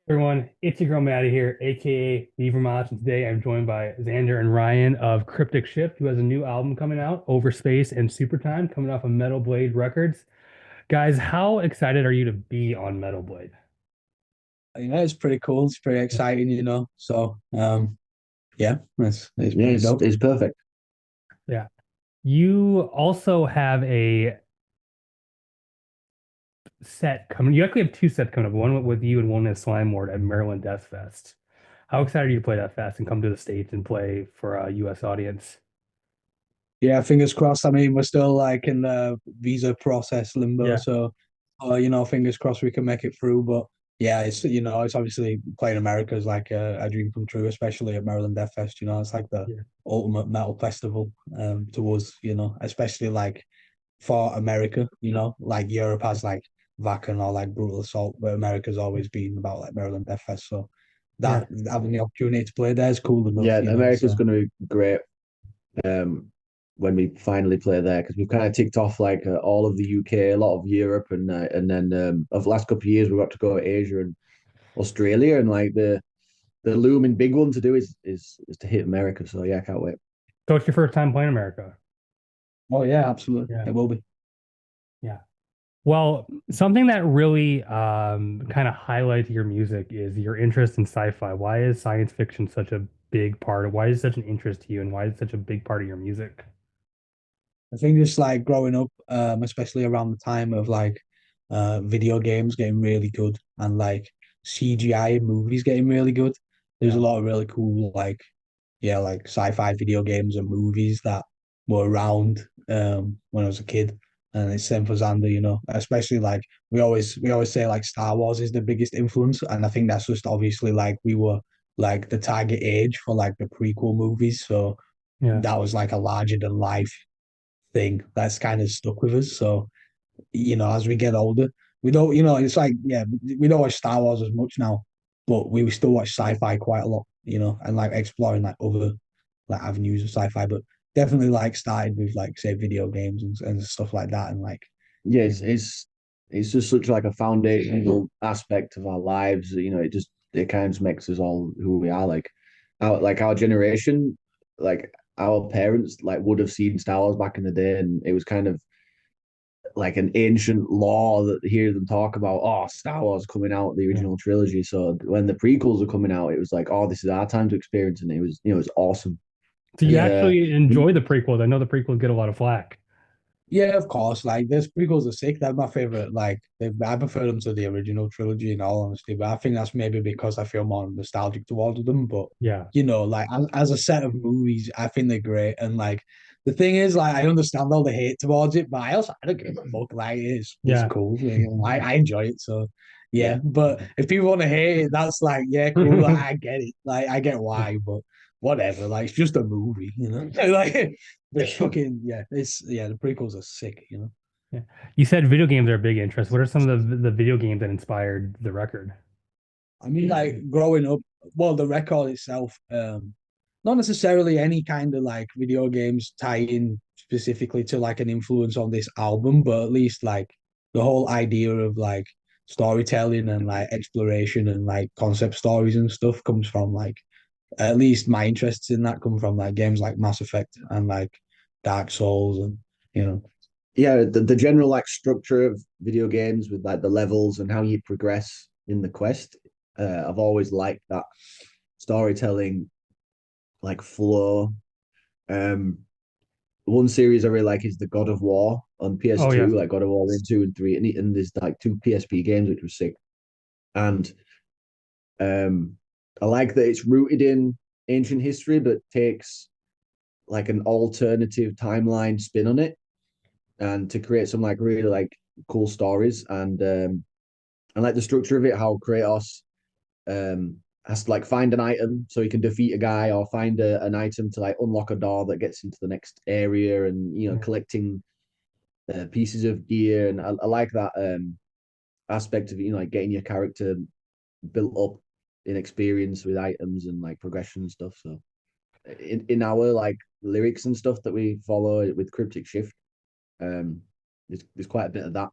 Everyone, it's your girl Maddie here, aka Beavermont, and today I'm joined by Xander and Ryan of Cryptic Shift, who has a new album coming out, Overspace and Supertime, coming off of Metal Blade Records. Guys, how excited are you to be on Metal Blade? Yeah, it's pretty cool. It's pretty exciting. Yeah, it's Yeah, pretty it's dope. it's perfect. Yeah. You also have a set coming. You actually have two sets coming up, one with you and one at Slime Lord at Maryland Death Fest. How excited are you to play that fest and come to the States and play for a US audience? Yeah, fingers crossed. I mean, we're still like in the visa process limbo, Yeah. so fingers crossed we can make it through. But yeah, it's obviously playing America is like a dream come true, especially at Maryland Death Fest. It's like the Yeah. ultimate metal festival to us. Especially like for America. Like Europe has like Wacken or like Brutal Assault, but America's always been about like Maryland Death Fest. So Yeah. that having the opportunity to play there is cool enough. Yeah, America's So going to be great um, when we finally play there because we've kind of ticked off like all of the UK, a lot of Europe, and then over the last couple of years we got to go to Asia and Australia, and like the looming big one to do is to hit America. So yeah, I can't wait. So it's your first time playing America. oh yeah, absolutely, Yeah. it will be. Yeah. Well, something that really kind of highlights your music is your interest in sci-fi. Why is science fiction such a big part of why is it such an interest to you and why is it such a big part of your music? I think just like growing up, especially around the time of like video games getting really good and like CGI movies getting really good. There's a Yeah. lot of really cool like like sci-fi video games and movies that were around when I was a kid. And it's same for Xander, especially like we always say like Star Wars is the biggest influence. And I think that's just obviously like we were like the target age for like the prequel movies. So Yeah. that was like a larger than life thing that's kind of stuck with us. So, as we get older, we don't, it's like, yeah, we don't watch Star Wars as much now, but we still watch sci-fi quite a lot, and like exploring like other like avenues of sci-fi, but definitely like started with like say video games and stuff like that. And like, Yeah, you it's know, it's it's just such like a foundational aspect of our lives. It kind of makes us all who we are. Our generation, like our parents, like would have seen Star Wars back in the day, and it was kind of like an ancient law that hear them talk about. Oh, Star Wars coming out, the Yeah. original trilogy. So when the prequels were coming out, it was like, oh, this is our time to experience, and it was awesome. So you And actually enjoy the prequels. I know the prequels get a lot of flack. yeah, of course. Like, this prequels are sick. They're my favorite. Like, I prefer them to the original trilogy, in all honesty. But I think that's maybe because I feel more nostalgic towards them. But Yeah. like as a set of movies, I think they're great. And like, the thing is, like, I understand all the hate towards it, but I don't give a fuck. Like, it's Yeah. cool. I enjoy it. So yeah, yeah. But if people want to hate it, that's like, yeah, cool. Like, I get it. Like, I get why. But whatever. Like, it's just a movie. Like. It's fucking the prequels are sick. Yeah. You said video games are a big interest. What are some of the video games that inspired the record? I mean, like growing up, well, the record itself, not necessarily any kind of like video games tie in specifically to like an influence on this album, but at least like the whole idea of like storytelling and like exploration and like concept stories and stuff comes from like at least my interests in that come from like games like Mass Effect and like Dark Souls and you know yeah. The general like structure of video games with like the levels and how you progress in the quest. I've always liked that storytelling like flow. Um, One series I really like is the God of War on Oh yeah. PS2, like God of War 1, 2, and 3. And there's like two PSP games, which was sick. And um, I like that it's rooted in ancient history, but takes like an alternative timeline spin on it and to create some like really like cool stories. And like the structure of it, how Kratos has to like find an item so he can defeat a guy or find an item to like unlock a door that gets into the next area and Yeah. collecting pieces of gear, and I like that aspect of like getting your character built up in experience with items and like progression and stuff. So in our like lyrics and stuff that we follow with Cryptic Shift, um, there's quite a bit of that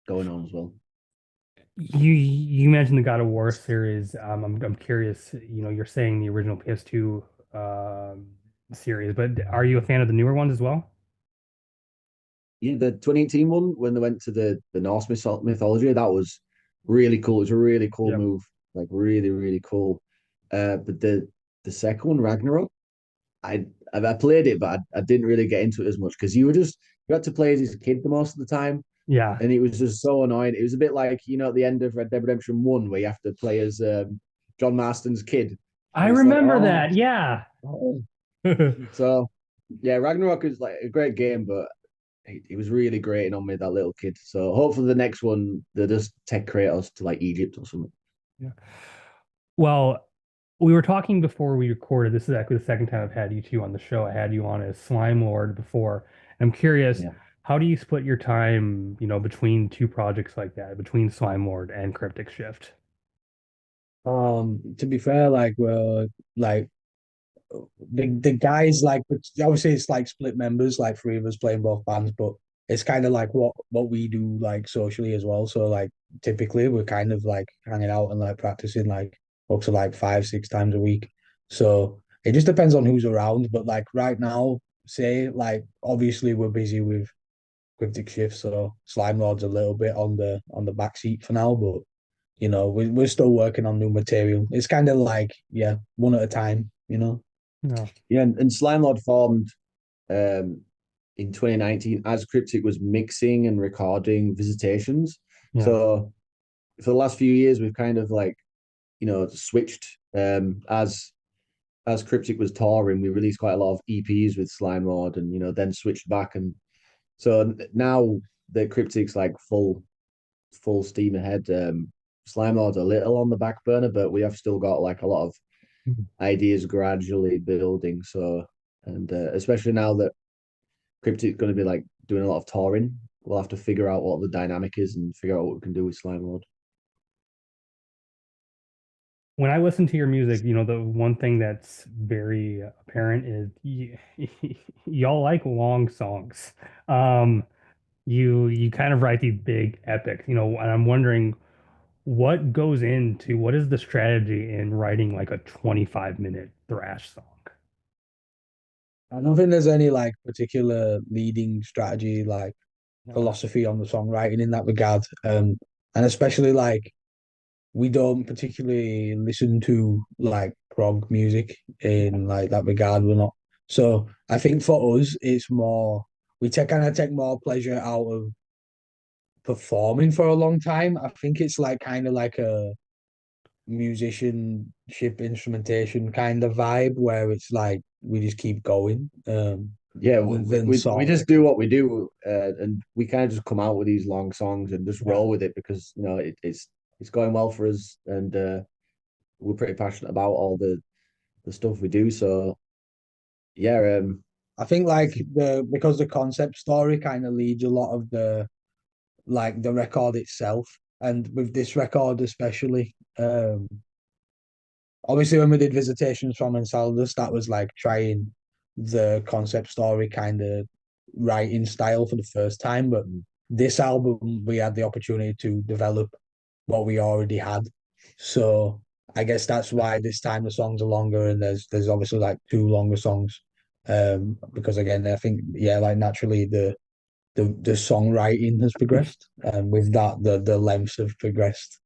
going on as well. You mentioned the God of War series. I'm curious. You're saying the original PS2 series, but are you a fan of the newer ones as well? Yeah, the 2018 one when they went to the Norse mythology, that was really cool. It was a really cool Yep. move, like really, really cool. But the second one, Ragnarok, I played it, but I didn't really get into it as much because you had to play as a kid the most of the time, Yeah, and it was just so annoying. It was a bit like at the end of Red Dead Redemption 1 where you have to play as John Marston's kid, I and it's like remember that. Yeah. oh. So yeah, Ragnarok is like a great game, but he was really grating on me, that little kid. So hopefully the next one they just take Kratos to like Egypt or something. Yeah. Well, we were talking before we recorded. This is actually the second time I've had you two on the show. I had you on as Slime Lord before. I'm curious, Yeah. how do you split your time, between two projects like that, between Slime Lord and Cryptic Shift? To be fair, like we're like the guys like obviously it's like split members, like three of us playing both bands, but it's kind of like what we do like socially as well. So like typically we're kind of like hanging out and like practicing like up to like 5, 6 times a week. So it just depends on who's around. But like right now, say like obviously we're busy with Cryptic Shift, so Slime Lord's a little bit on the back seat for now, but we're still working on new material. It's kind of like yeah, one at a time. No. Yeah, and Slime Lord formed um, in 2019 as Cryptic was mixing and recording Visitations. Yeah. So for the last few years, we've kind of like switched as Cryptic was touring. We released quite a lot of EPs with Slime Lord, and then switched back, and so now the Cryptic's like full steam ahead. Slime Lord's a little on the back burner, but we have still got like a lot of ideas gradually building. So, and especially now that Cryptic's going to be like doing a lot of touring, we'll have to figure out what the dynamic is and figure out what we can do with Slime Lord. When I listen to your music, the one thing that's very apparent is y'all like long songs. Um, you kind of write these big epics, and I'm wondering what is the strategy in writing like a 25-minute thrash song? I don't think there's any like particular leading strategy like Okay. philosophy on the songwriting in that regard. And especially like we don't particularly listen to like prog music in like that regard. We're not. So I think for us, it's more we take kind of take more pleasure out of performing for a long time. I think it's like kind of like a musicianship instrumentation kind of vibe where it's like we just keep going. Yeah, Than we song. just do what we do, and we kind of just come out with these long songs and just Yeah. roll with it because it's going well for us, and we're pretty passionate about all the stuff we do. So yeah, I think like the because the concept story kind of leads a lot of the like the record itself, and with this record especially, obviously when we did Visitations from Enceladus, that was like trying the concept story kind of writing style for the first time, but this album we had the opportunity to develop what we already had. So I guess that's why this time the songs are longer and there's obviously like two longer songs. Because again, I think yeah, like naturally the songwriting has progressed, and with that the lengths have progressed.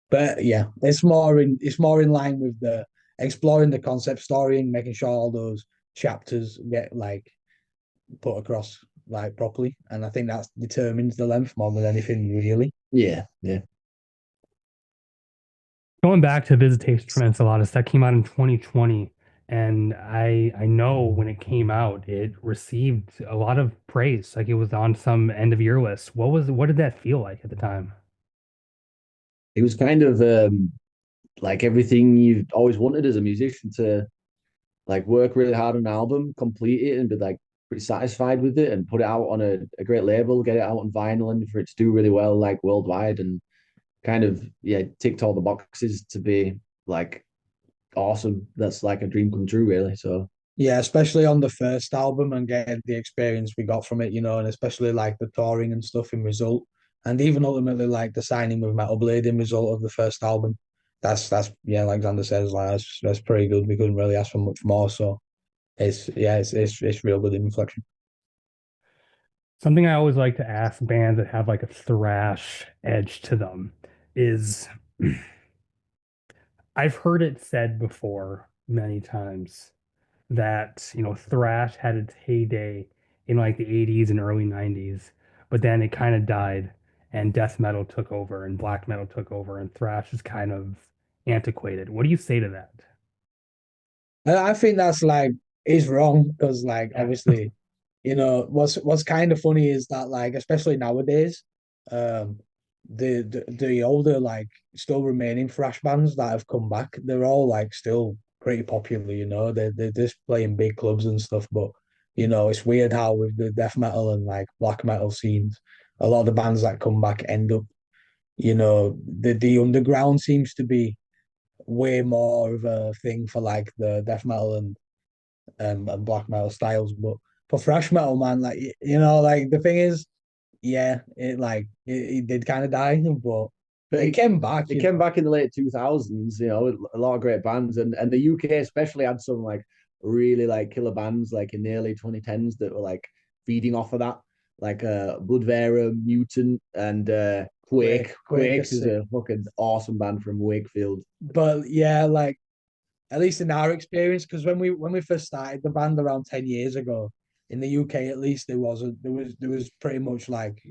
But yeah, it's more in line with the exploring the concept story and making sure all those chapters get like put across like properly. And I think that determines the length more than anything really. yeah. Going back to Visitation from Enceladus, that came out in 2020, and I know when it came out, it received a lot of praise. Like it was on some end of year list. What did that feel like at the time? It was kind of like everything you've always wanted as a musician to like work really hard on an album, complete it, and be like pretty satisfied with it, and put it out on a great label, get it out on vinyl, and for it to do really well like worldwide, and kind of yeah ticked all the boxes to be like awesome. That's like a dream come true, really. So Yeah, especially on the first album and getting the experience we got from it, and especially like the touring and stuff in result. and even ultimately like the signing with Metal Blade in result of the first album. That's yeah, like Xander says, like that's pretty good. We couldn't really ask for much more. So it's real good inflection. Something I always like to ask bands that have like a thrash edge to them is I've heard it said before many times that, thrash had its heyday in like the 80s and early 90s, but then it kind of died and death metal took over and black metal took over and thrash is kind of antiquated. What do you say to that? I think that's like is wrong because like Yeah. obviously, what's kind of funny is that like especially nowadays, um, the older like still remaining thrash bands that have come back, they're all like still pretty popular. They're just playing big clubs and stuff. But it's weird how with the death metal and like black metal scenes, a lot of the bands that come back end up, the underground seems to be way more of a thing for like the death metal and black metal styles. But for thrash metal, man, like like the thing is, yeah, it did kind of die, but But it came back. it came back in the late 2000s, with a lot of great bands, and the UK especially had some like really like killer bands like in the early 2010s that were like feeding off of that, like Bloodvera, Mutant, and Quake. Quake Quake is is sick. a fucking awesome band from Wakefield. But yeah, like at least in our experience, because when we first started the band around 10 years ago, in the UK at least there was pretty much like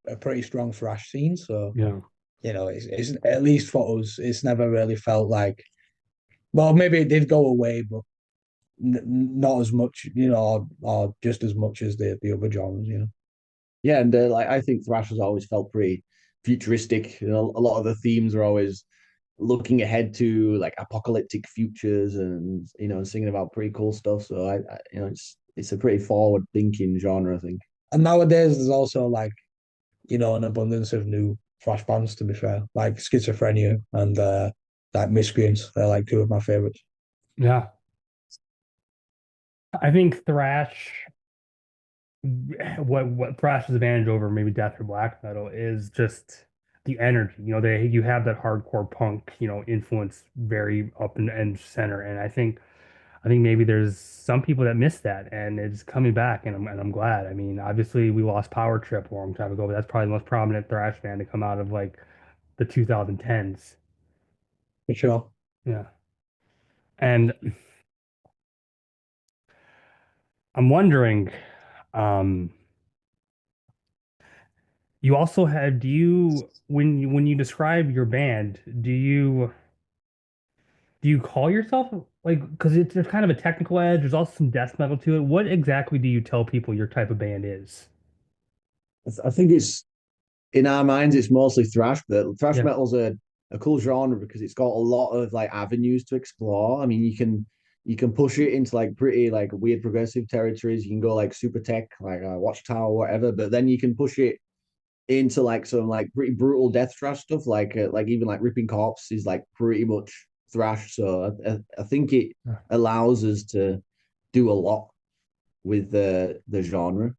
a pretty strong thrash scene. So Yeah. it's at least for us, it's never really felt like. Well, maybe it did go away, but not as much, or just as much as the other genres. Yeah, and like I think thrash has always felt pretty futuristic. A lot of the themes are always looking ahead to like apocalyptic futures, and singing about pretty cool stuff. So it's a pretty forward thinking genre, I think. And nowadays there's also like an abundance of new thrash bands. To be fair, like Schizophrenia and like Miscreants, they're like two of my favorites. Yeah. I think thrash, what thrash's advantage over maybe death or black metal is just the energy. You have that hardcore punk, influence very up and center. And I think maybe there's some people that miss that and it's coming back and I'm glad. I mean, obviously we lost Power Trip a long time ago, but that's probably the most prominent thrash band to come out of like the 2010s. For sure. Yeah. And I'm wondering, um, you also had, do you, when you describe your band, do you call yourself like, because there's kind of a technical edge, there's also some death metal to it. What exactly do you tell people your type of band is? I think it's in our minds, it's mostly thrash, but thrash Yeah. metal's a cool genre because it's got a lot of like avenues to explore. I mean, you can push it into like pretty like weird progressive territories. You can go like super tech, like Watchtower, whatever, but then you can push it into like some like pretty brutal death thrash stuff, like even like Ripping Corpse is like pretty much thrash. So I think it allows us to do a lot with the genre.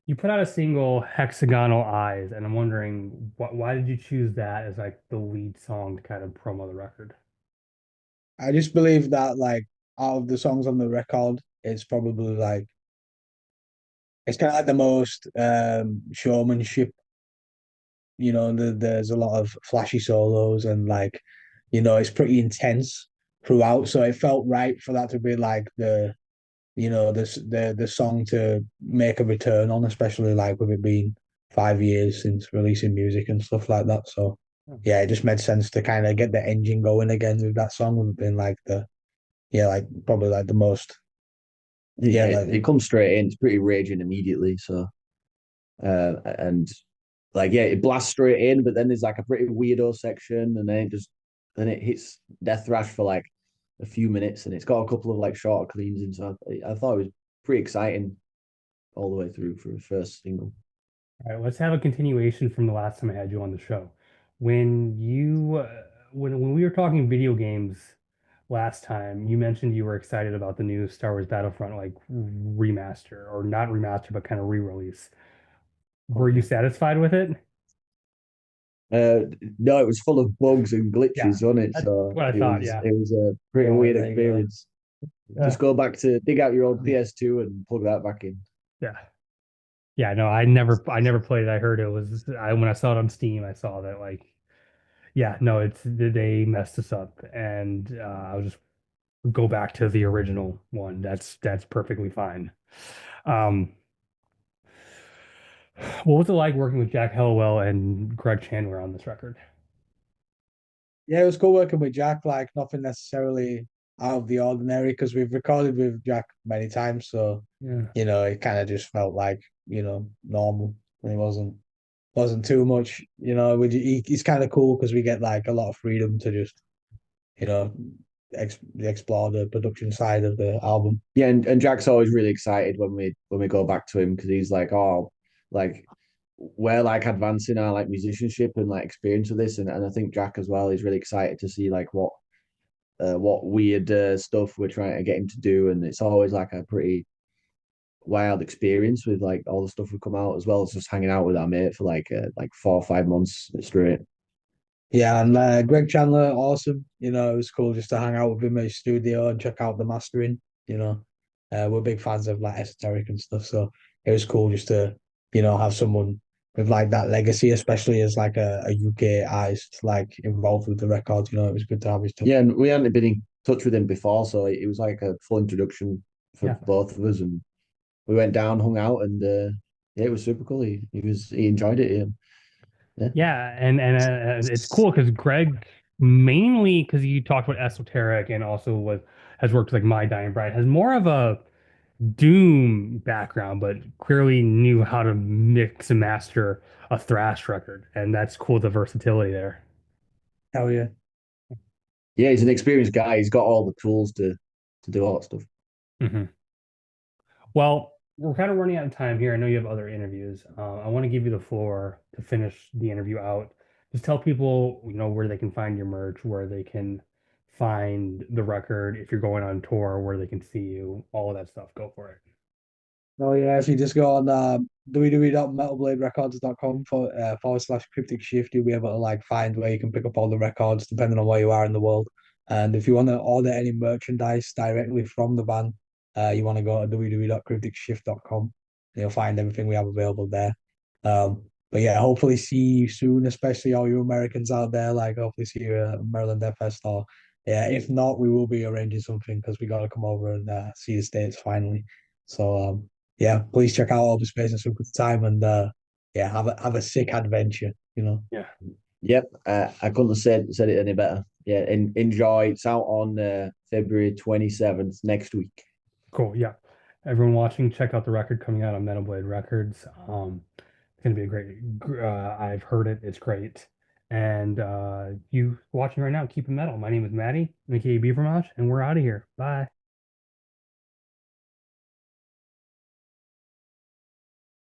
You put out a single, Hexagonal Eyes, and I'm wondering why did you choose that as like the lead song to kind of promo the record? I just believe that like out of the songs on the record, it's probably like it's kind of like the most showmanship. There's a lot of flashy solos and like it's pretty intense throughout. So it felt right for that to be like the song to make a return on, especially like with it being 5 years since releasing music and stuff like that. So yeah, it just made sense to kind of get the engine going again with that song. Would have been like like probably like the most Yeah, yeah it comes straight in. It's pretty raging immediately. So and like yeah, it blasts straight in, but then there's like a pretty weirdo section, and then it hits death thrash for like a few minutes, and it's got a couple of like shorter cleans, and so I thought it was pretty exciting all the way through for a first single. All right, let's have a continuation from the last time I had you on the show. When you when we were talking video games last time, you mentioned you were excited about the new Star Wars Battlefront like remaster or not remaster, but kind of re-release. Were you Okay. satisfied with it? Uh, no, it was full of bugs and Yeah, glitches on it, that's so what I it thought. was Yeah. it was a pretty Right, weird there you go. experience. Just Yeah. go back to dig out your old PS2 and plug that back in. Yeah. Yeah, no, I never played it. I heard it was when I saw it on Steam, I saw that like yeah, no, it's they messed us up and I'll just go back to the original one. That's perfectly fine. Um what was it like working with Jack Hellwell and Greg Chandler on this record? Yeah, it was cool working with Jack. Like nothing necessarily out of the ordinary because we've recorded with Jack many times. So Yeah. it kind of just felt like normal. It wasn't too much. He's kind of cool because we get like a lot of freedom to just you know explore the production side of the album. Yeah, and Jack's always really excited when we go back to him because he's like, oh, like we're like advancing our like musicianship and like experience of this, and I think Jack as well is really excited to see like what weird stuff we're trying to get him to do, and it's always like a pretty wild experience with like all the stuff we come out as well as just hanging out with our mate for like 4 or 5 months straight. Yeah, and Greg Chandler, awesome. It was cool just to hang out with him at his studio and check out the mastering. You know, we're big fans of like esoteric and stuff, so it was cool just to have someone with like that legacy, especially as like a UK artist like involved with the record. It was good to have his touch. Yeah, and we hadn't been in touch with him before, so it was like a full introduction for Yeah. both of us, and we went down, hung out, and yeah, it was super cool. He enjoyed it. Yeah. Yeah. Yeah, and it's cool because Greg mainly because you talked about esoteric and also what has worked with like My Dying Bride has more of a Doom background, but clearly knew how to mix and master a thrash record, and that's cool. The versatility there. Hell yeah. Yeah, he's an experienced guy. He's got all the tools to do all that stuff. Hmm. Well, we're kind of running out of time here. I know you have other interviews. I want to give you the floor to finish the interview out. Just tell people, where they can find your merch, where they can find the record, if you're going on tour, where they can see you, all of that stuff. Go for it. Oh yeah, if you just go on www.metalbladerecords.com / cryptic shift, you'll be able to like find where you can pick up all the records depending on where you are in the world. And if you want to order any merchandise directly from the band, you want to go to www.crypticshift.com. You'll find everything we have available there. But yeah, hopefully see you soon, especially all you Americans out there. Like hopefully see you at Maryland Death Fest or yeah, if not, we will be arranging something because we got to come over and see the States finally. So yeah, please check out Overspace and Supertime and yeah, have a sick adventure. Yeah, Yep, I couldn't have said it any better. Yeah, enjoy. It's out on February 27th next week. cool. Yeah. Everyone watching, check out the record coming out on Metal Blade Records. It's gonna be a I've heard it. It's great. And you watching right now, keep it metal. My name is Maddie, aka Beaver Mosh, and we're out of here. Bye.